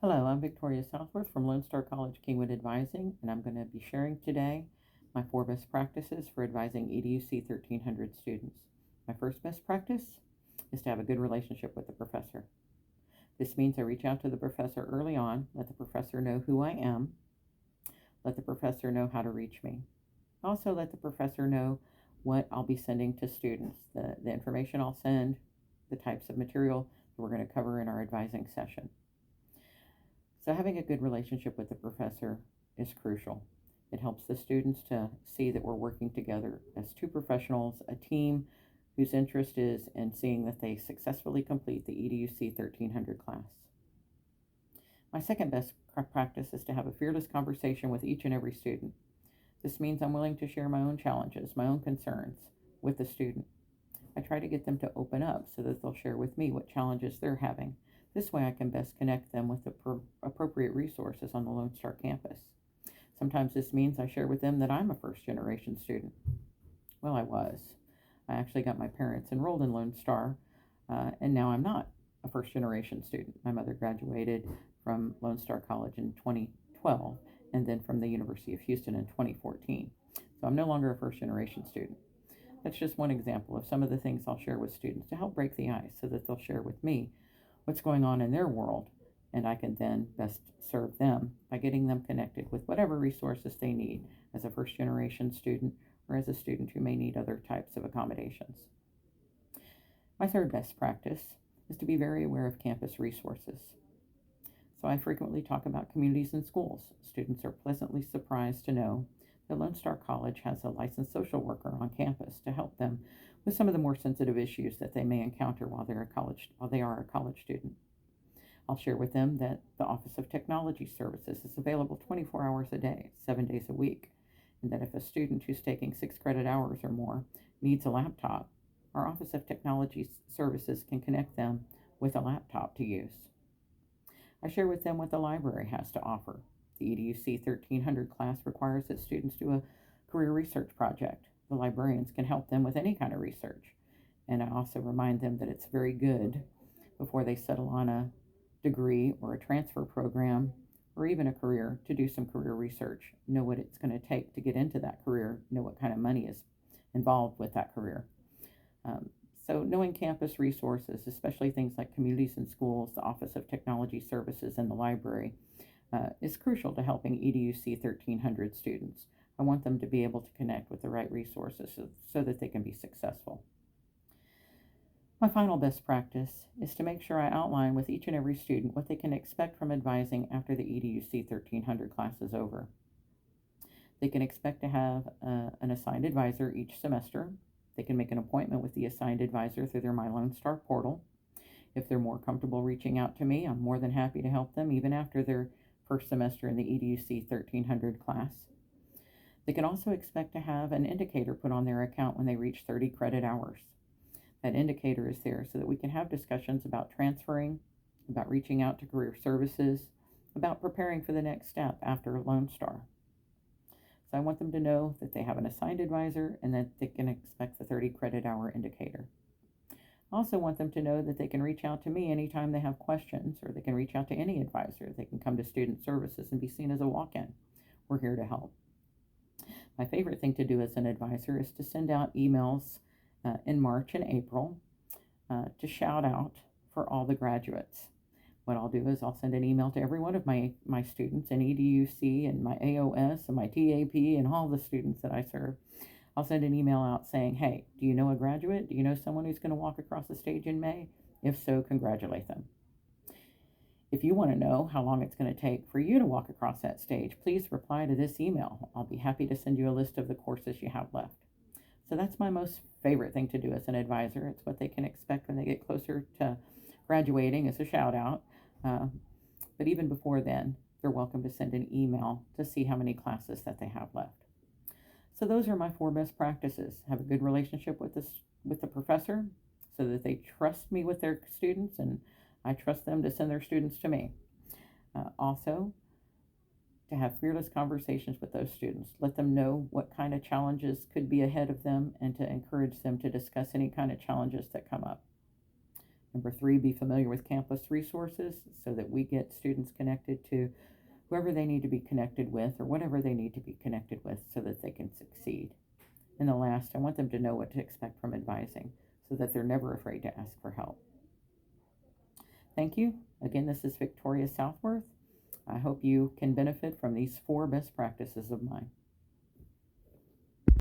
Hello, I'm Victoria Southworth from Lone Star College Kingwood Advising, and I'm going to be sharing today my 4 best practices for advising EDUC 1300 students. My first best practice is to have a good relationship with the professor. This means I reach out to the professor early on, let the professor know who I am, let the professor know how to reach me. Also, let the professor know what I'll be sending to students, the information I'll send, the types of material that we're going to cover in our advising session. So having a good relationship with the professor is crucial. It helps the students to see that we're working together as 2 professionals, a team whose interest is in seeing that they successfully complete the EDUC 1300 class. My second best practice is to have a fearless conversation with each and every student. This means I'm willing to share my own challenges, my own concerns with the student. I try to get them to open up so that they'll share with me what challenges they're having. This way I can best connect them with the appropriate resources on the Lone Star campus. Sometimes this means I share with them that I'm a first-generation student. Well, I was. I actually got my parents enrolled in Lone Star, and now I'm not a first-generation student. My mother graduated from Lone Star College in 2012 and then from the University of Houston in 2014. So I'm no longer a first-generation student. That's just one example of some of the things I'll share with students to help break the ice so that they'll share with me what's going on in their world, and I can then best serve them by getting them connected with whatever resources they need as a first-generation student or as a student who may need other types of accommodations. My third best practice is to be very aware of campus resources. So I frequently talk about communities and schools. Students are pleasantly surprised to know that Lone Star College has a licensed social worker on campus to help them with some of the more sensitive issues that they may encounter while they are a college student. I'll share with them that the Office of Technology Services is available 24 hours a day, 7 days a week, and that if a student who's taking 6 credit hours or more needs a laptop, our Office of Technology Services can connect them with a laptop to use. I share with them what the library has to offer. The EDUC 1300 class requires that students do a career research project. The librarians can help them with any kind of research. And I also remind them that it's very good before they settle on a degree or a transfer program or even a career to do some career research. Know what it's going to take to get into that career, know what kind of money is involved with that career. So knowing campus resources, especially things like communities and schools, the Office of Technology Services, and the library, is crucial to helping EDUC 1300 students. I want them to be able to connect with the right resources so that they can be successful. My final best practice is to make sure I outline with each and every student what they can expect from advising after the EDUC 1300 class is over. They can expect to have an assigned advisor each semester. They can make an appointment with the assigned advisor through their My Lone Star portal. If they're more comfortable reaching out to me, I'm more than happy to help them even after their first semester in the EDUC 1300 class. They can also expect to have an indicator put on their account when they reach 30 credit hours. That indicator is there so that we can have discussions about transferring, about reaching out to career services, about preparing for the next step after Lone Star. So I want them to know that they have an assigned advisor and that they can expect the 30 credit hour indicator. I also want them to know that they can reach out to me anytime they have questions, or they can reach out to any advisor. They can come to student services and be seen as a walk-in. We're here to help. My favorite thing to do as an advisor is to send out emails in March and April to shout out for all the graduates. What I'll do is I'll send an email to every one of my students in EDUC and my AOS and my TAP and all the students that I serve. I'll send an email out saying, hey, do you know a graduate? Do you know someone who's going to walk across the stage in May? If so, congratulate them. If you want to know how long it's going to take for you to walk across that stage, please reply to this email. I'll be happy to send you a list of the courses you have left. So that's my most favorite thing to do as an advisor. It's what they can expect when they get closer to graduating as a shout out. But even before then, they're welcome to send an email to see how many classes that they have left. So those are my 4 best practices. Have a good relationship with the professor so that they trust me with their students and I trust them to send their students to me. Also, to have fearless conversations with those students. Let them know what kind of challenges could be ahead of them and to encourage them to discuss any kind of challenges that come up. Number 3, be familiar with campus resources so that we get students connected to whoever they need to be connected with or whatever they need to be connected with so that they can succeed. And the last, I want them to know what to expect from advising so that they're never afraid to ask for help. Thank you. Again, this is Victoria Southworth. I hope you can benefit from these 4 best practices of mine.